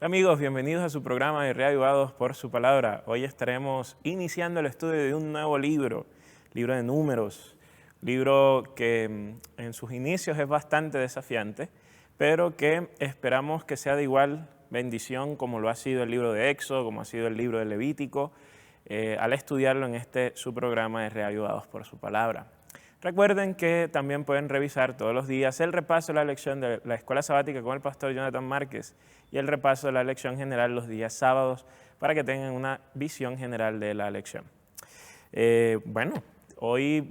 Amigos, bienvenidos a su programa de Reavivados por su Palabra. Hoy estaremos iniciando el estudio de un nuevo libro de números, libro que en sus inicios es bastante desafiante, pero que esperamos que sea de igual bendición como lo ha sido el libro de Éxodo, como ha sido el libro de Levítico, al estudiarlo en su programa de Reavivados por su Palabra. Recuerden que también pueden revisar todos los días el repaso de la lección de la Escuela Sabática con el pastor Jonathan Márquez y el repaso de la lección general los días sábados para que tengan una visión general de la lección. Hoy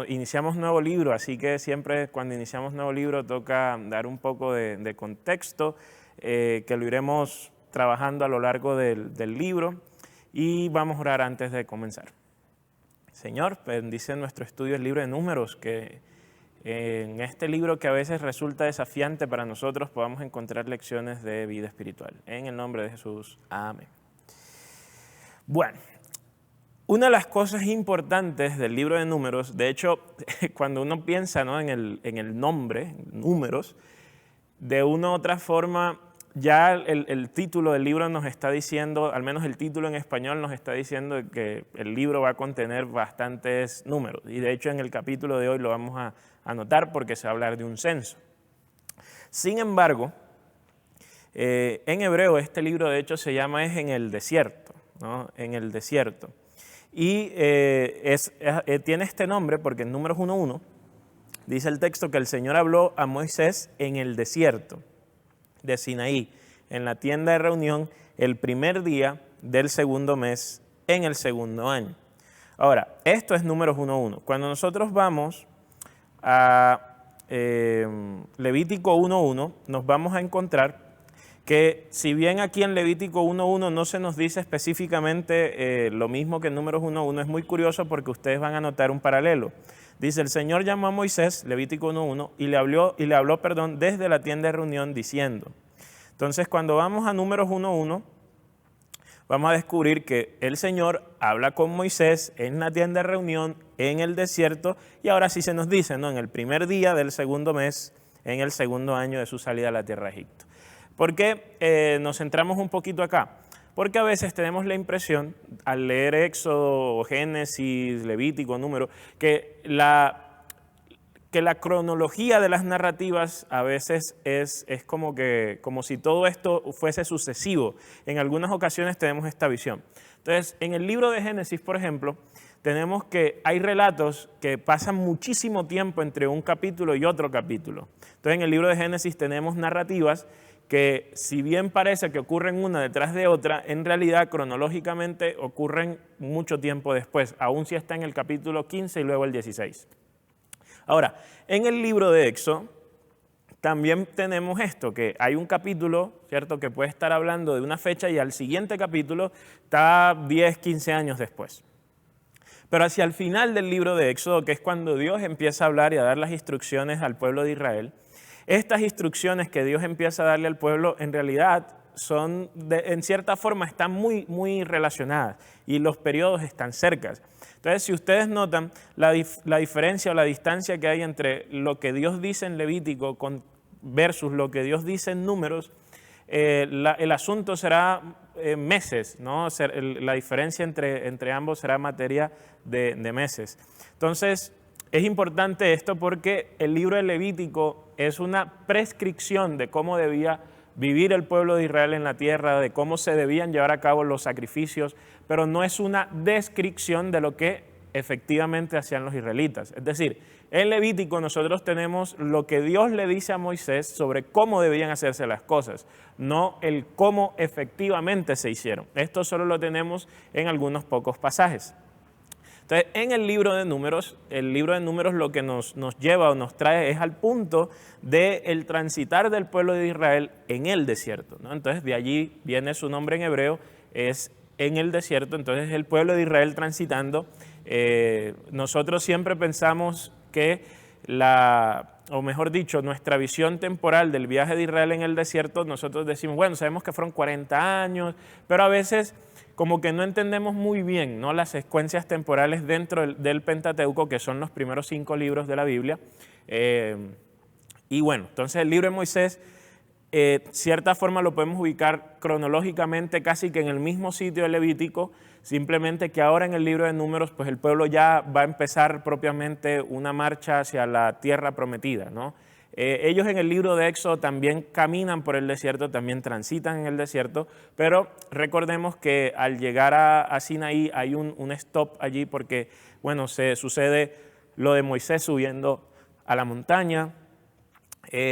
iniciamos nuevo libro, así que siempre cuando iniciamos nuevo libro toca dar un poco de contexto, que lo iremos trabajando a lo largo del libro, y vamos a orar antes de comenzar. Señor, bendice nuestro estudio el libro de números, que en este libro que a veces resulta desafiante para nosotros podamos encontrar lecciones de vida espiritual. En el nombre de Jesús, amén. Bueno, una de las cosas importantes del libro de números, de hecho, cuando uno piensa, ¿no?, en el nombre, números, de una u otra forma, ya el título del libro nos está diciendo, al menos el título en español nos está diciendo que el libro va a contener bastantes números. Y de hecho en el capítulo de hoy lo vamos a notar porque se va a hablar de un censo. Sin embargo, en hebreo este libro de hecho se llama en el desierto, ¿no? En el desierto. Y tiene este nombre porque en Números 1:1 dice el texto que el Señor habló a Moisés en el desierto de Sinaí, en la tienda de reunión, el primer día del segundo mes, en el segundo año. Ahora, esto es Números 1:1. Cuando nosotros vamos a Levítico 1:1, nos vamos a encontrar que si bien aquí en Levítico 1:1 no se nos dice específicamente lo mismo que en Números 1:1, es muy curioso porque ustedes van a notar un paralelo. Dice, el Señor llamó a Moisés, Levítico 1:1, y le habló, desde la tienda de reunión diciendo. Entonces, cuando vamos a Números 1:1, vamos a descubrir que el Señor habla con Moisés en la tienda de reunión, en el desierto, y ahora sí se nos dice, ¿no?, en el primer día del segundo mes, en el segundo año de su salida a la tierra de Egipto. ¿Por qué nos centramos un poquito acá? Porque a veces tenemos la impresión, al leer Éxodo, Génesis, Levítico, Número, que la cronología de las narrativas a veces es como si todo esto fuese sucesivo. En algunas ocasiones tenemos esta visión. Entonces, en el libro de Génesis, por ejemplo, tenemos que hay relatos que pasan muchísimo tiempo entre un capítulo y otro capítulo. Entonces, en el libro de Génesis tenemos narrativas que si bien parece que ocurren una detrás de otra, en realidad cronológicamente ocurren mucho tiempo después, aun si está en el capítulo 15 y luego el 16. Ahora, en el libro de Éxodo también tenemos esto, que hay un capítulo, ¿cierto?, que puede estar hablando de una fecha y al siguiente capítulo está 10, 15 años después. Pero hacia el final del libro de Éxodo, que es cuando Dios empieza a hablar y a dar las instrucciones al pueblo de Israel, estas instrucciones que Dios empieza a darle al pueblo en realidad son, en cierta forma, están muy, muy relacionadas y los periodos están cercas. Entonces, si ustedes notan la diferencia o la distancia que hay entre lo que Dios dice en Levítico versus lo que Dios dice en Números, el asunto será meses, ¿no? La diferencia entre ambos será materia de meses. Entonces, es importante esto porque el libro de Levítico es una prescripción de cómo debía vivir el pueblo de Israel en la tierra, de cómo se debían llevar a cabo los sacrificios, pero no es una descripción de lo que efectivamente hacían los israelitas. Es decir, en Levítico nosotros tenemos lo que Dios le dice a Moisés sobre cómo debían hacerse las cosas, no el cómo efectivamente se hicieron. Esto solo lo tenemos en algunos pocos pasajes. Entonces, en el libro de números lo que nos lleva o nos trae es al punto del transitar del pueblo de Israel en el desierto, ¿no? Entonces, de allí viene su nombre en hebreo, es en el desierto. Entonces, el pueblo de Israel transitando. Nosotros siempre pensamos que nuestra visión temporal del viaje de Israel en el desierto, nosotros decimos, bueno, sabemos que fueron 40 años, pero a veces como que no entendemos muy bien, ¿no?, las secuencias temporales dentro del Pentateuco, que son los primeros 5 libros de la Biblia. Y bueno, entonces el libro de Moisés cierta forma lo podemos ubicar cronológicamente casi que en el mismo sitio de Levítico, simplemente que ahora en el libro de Números, pues el pueblo ya va a empezar propiamente una marcha hacia la tierra prometida, ¿no? Ellos en el libro de Éxodo también caminan por el desierto, también transitan en el desierto, pero recordemos que al llegar a Sinaí hay un stop allí porque, bueno, se sucede lo de Moisés subiendo a la montaña,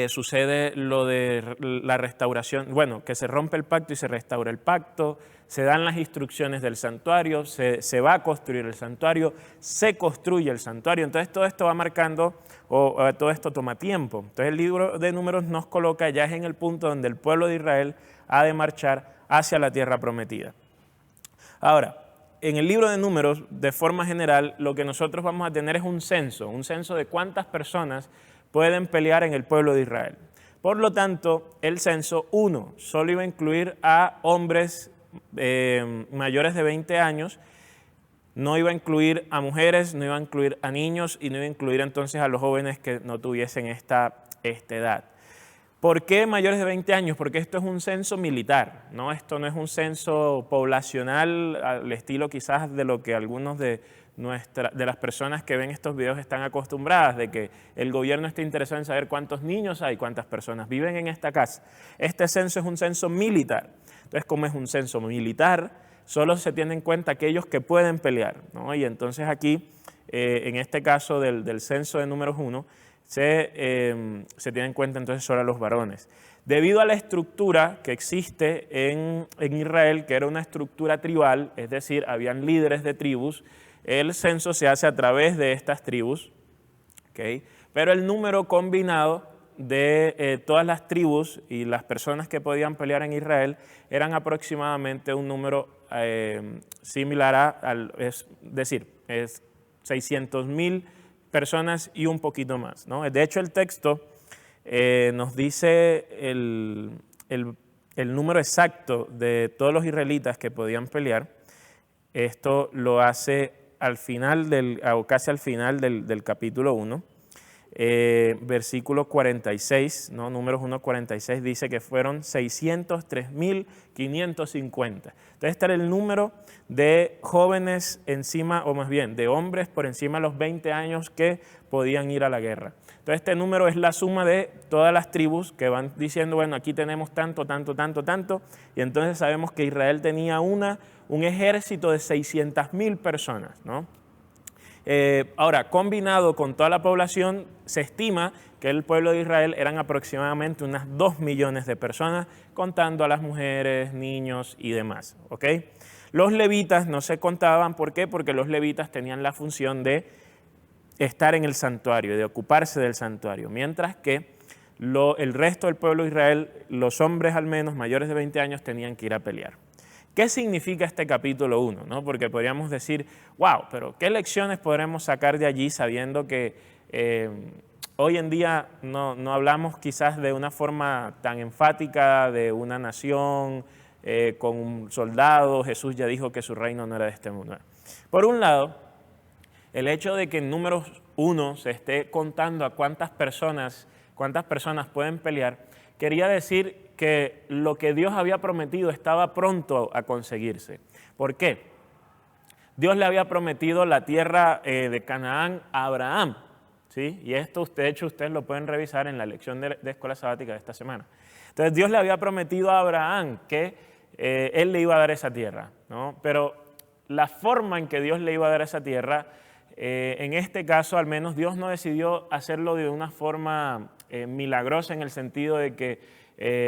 sucede lo de la restauración, bueno, que se rompe el pacto y se restaura el pacto, se dan las instrucciones del santuario, se va a construir el santuario, se construye el santuario. Entonces todo esto va marcando, todo esto toma tiempo. Entonces el libro de Números nos coloca ya en el punto donde el pueblo de Israel ha de marchar hacia la tierra prometida. Ahora, en el libro de Números, de forma general, lo que nosotros vamos a tener es un censo de cuántas personas pueden pelear en el pueblo de Israel. Por lo tanto, el censo, solo iba a incluir a hombres mayores de 20 años, no iba a incluir a mujeres, no iba a incluir a niños y no iba a incluir entonces a los jóvenes que no tuviesen esta edad. ¿Por qué mayores de 20 años? Porque esto es un censo militar, ¿no? Esto no es un censo poblacional al estilo quizás de lo que algunos de las personas que ven estos videos están acostumbradas, de que el gobierno esté interesado en saber cuántos niños hay, cuántas personas viven en esta casa. Este censo es un censo militar. Entonces, como es un censo militar, solo se tiene en cuenta aquellos que pueden pelear, ¿no? Y entonces aquí, en este caso del censo de Números 1, se tiene en cuenta entonces solo a los varones. Debido a la estructura que existe en Israel, que era una estructura tribal, es decir, habían líderes de tribus, el censo se hace a través de estas tribus, ¿okay? Pero el número combinado de todas las tribus y las personas que podían pelear en Israel eran aproximadamente un número similar es decir, 600,000 personas y un poquito más, ¿no? De hecho, el texto nos dice el número exacto de todos los israelitas que podían pelear. Esto lo hace al final casi al final del capítulo 1, versículo 46, ¿no? Números 1:46 dice que fueron 603,550. Entonces este era el número de jóvenes encima, o más bien de hombres por encima de los 20 años que podían ir a la guerra. Entonces este número es la suma de todas las tribus que van diciendo, bueno, aquí tenemos tanto, tanto, tanto, tanto, y entonces sabemos que Israel tenía un ejército de 600,000 personas, ¿no? Ahora, combinado con toda la población, se estima que el pueblo de Israel eran aproximadamente unas 2 millones de personas, contando a las mujeres, niños y demás, ¿ok? Los levitas no se contaban, ¿por qué? Porque los levitas tenían la función de estar en el santuario, de ocuparse del santuario, mientras que el resto del pueblo de Israel, los hombres al menos mayores de 20 años, tenían que ir a pelear. ¿Qué significa este capítulo 1? ¿No? Porque podríamos decir, wow, pero ¿qué lecciones podremos sacar de allí sabiendo que hoy en día no hablamos quizás de una forma tan enfática de una nación con un soldado? Jesús ya dijo que su reino no era de este mundo. Por un lado, el hecho de que en Números 1 se esté contando a cuántas personas pueden pelear, quería decir que lo que Dios había prometido estaba pronto a conseguirse. ¿Por qué? Dios le había prometido la tierra de Canaán a Abraham, ¿sí? Y esto, de hecho, ustedes lo pueden revisar en la lección de escuela sabática de esta semana. Entonces, Dios le había prometido a Abraham que él le iba a dar esa tierra, ¿no? Pero la forma en que Dios le iba a dar esa tierra, en este caso, al menos, Dios no decidió hacerlo de una forma milagrosa en el sentido de que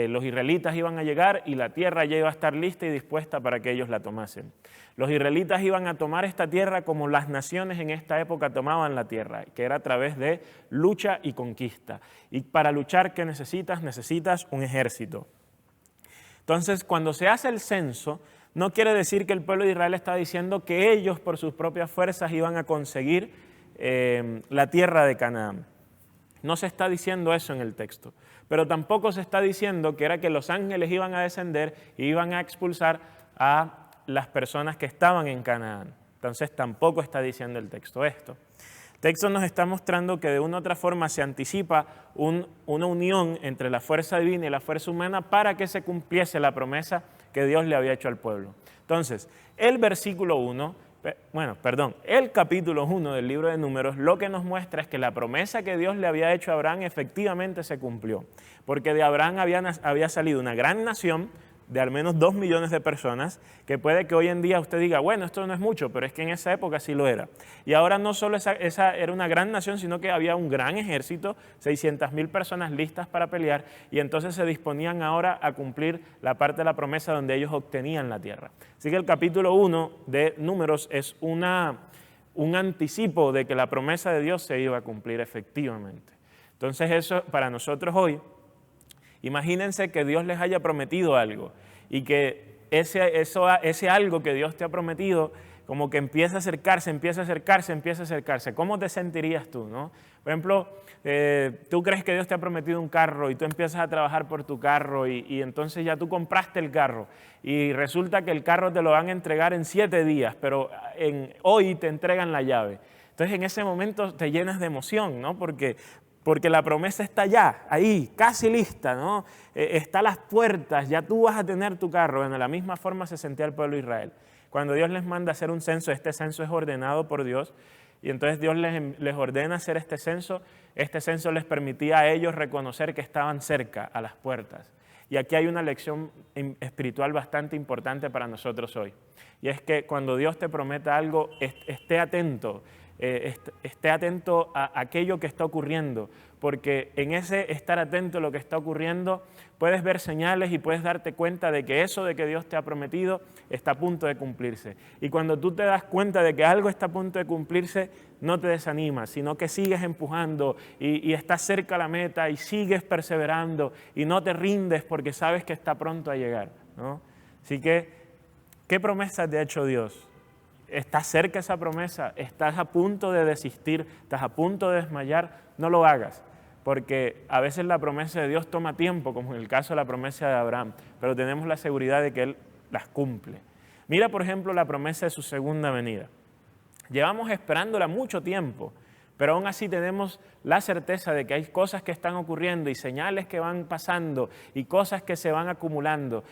los israelitas iban a llegar y la tierra ya iba a estar lista y dispuesta para que ellos la tomasen. Los israelitas iban a tomar esta tierra como las naciones en esta época tomaban la tierra, que era a través de lucha y conquista. Y para luchar, ¿qué necesitas? Necesitas un ejército. Entonces, cuando se hace el censo, no quiere decir que el pueblo de Israel está diciendo que ellos por sus propias fuerzas iban a conseguir la tierra de Canaán. No se está diciendo eso en el texto, pero tampoco se está diciendo que era que los ángeles iban a descender y iban a expulsar a las personas que estaban en Canaán. Entonces tampoco está diciendo el texto esto. texto nos está mostrando que de una u otra forma se anticipa una unión entre la fuerza divina y la fuerza humana para que se cumpliese la promesa que Dios le había hecho al pueblo. Entonces, el capítulo 1 del libro de Números lo que nos muestra es que la promesa que Dios le había hecho a Abraham efectivamente se cumplió, porque de Abraham había salido una gran nación de al menos 2 millones de personas, que puede que hoy en día usted diga, bueno, esto no es mucho, pero es que en esa época sí lo era. Y ahora no solo esa era una gran nación, sino que había un gran ejército, 600,000 personas listas para pelear, y entonces se disponían ahora a cumplir la parte de la promesa donde ellos obtenían la tierra. Así que el capítulo 1 de Números es un anticipo de que la promesa de Dios se iba a cumplir efectivamente. Entonces eso para nosotros hoy, imagínense que Dios les haya prometido algo y que ese algo que Dios te ha prometido como que empieza a acercarse. ¿Cómo te sentirías tú, no? Por ejemplo, tú crees que Dios te ha prometido un carro y tú empiezas a trabajar por tu carro y entonces ya tú compraste el carro y resulta que el carro te lo van a entregar en 7 días, pero hoy te entregan la llave. Entonces en ese momento te llenas de emoción, ¿no? Porque la promesa está ya, ahí, casi lista, ¿no? Está a las puertas, ya tú vas a tener tu carro. Bueno, de la misma forma se sentía el pueblo de Israel. Cuando Dios les manda hacer un censo, este censo es ordenado por Dios, y entonces Dios les ordena hacer este censo les permitía a ellos reconocer que estaban cerca, a las puertas. Y aquí hay una lección espiritual bastante importante para nosotros hoy, y es que cuando Dios te prometa algo, esté atento a aquello que está ocurriendo, porque en ese estar atento a lo que está ocurriendo puedes ver señales y puedes darte cuenta de que eso de que Dios te ha prometido está a punto de cumplirse. Y cuando tú te das cuenta de que algo está a punto de cumplirse, no te desanimas, sino que sigues empujando y estás cerca a la meta y sigues perseverando y no te rindes porque sabes que está pronto a llegar, ¿no? Así que, ¿qué promesa te ha hecho Dios? ¿Estás cerca esa promesa? ¿Estás a punto de desistir? ¿Estás a punto de desmayar? No lo hagas, porque a veces la promesa de Dios toma tiempo, como en el caso de la promesa de Abraham, pero tenemos la seguridad de que Él las cumple. Mira, por ejemplo, la promesa de su segunda venida. Llevamos esperándola mucho tiempo, pero aún así tenemos la certeza de que hay cosas que están ocurriendo y señales que van pasando y cosas que se van acumulando.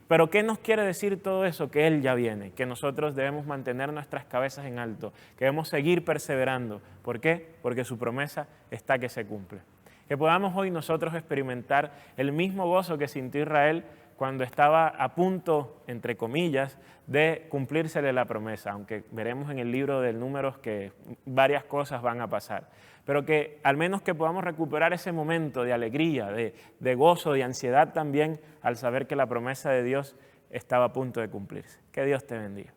Pero ¿qué nos quiere decir todo eso? Que Él ya viene, que nosotros debemos mantener nuestras cabezas en alto, que debemos seguir perseverando. ¿Por qué? Porque su promesa está que se cumple. Que podamos hoy nosotros experimentar el mismo gozo que sintió Israel cuando estaba a punto, entre comillas, de cumplírsele la promesa, aunque veremos en el libro de Números que varias cosas van a pasar. Pero que al menos que podamos recuperar ese momento de alegría, de gozo, de ansiedad también, al saber que la promesa de Dios estaba a punto de cumplirse. Que Dios te bendiga.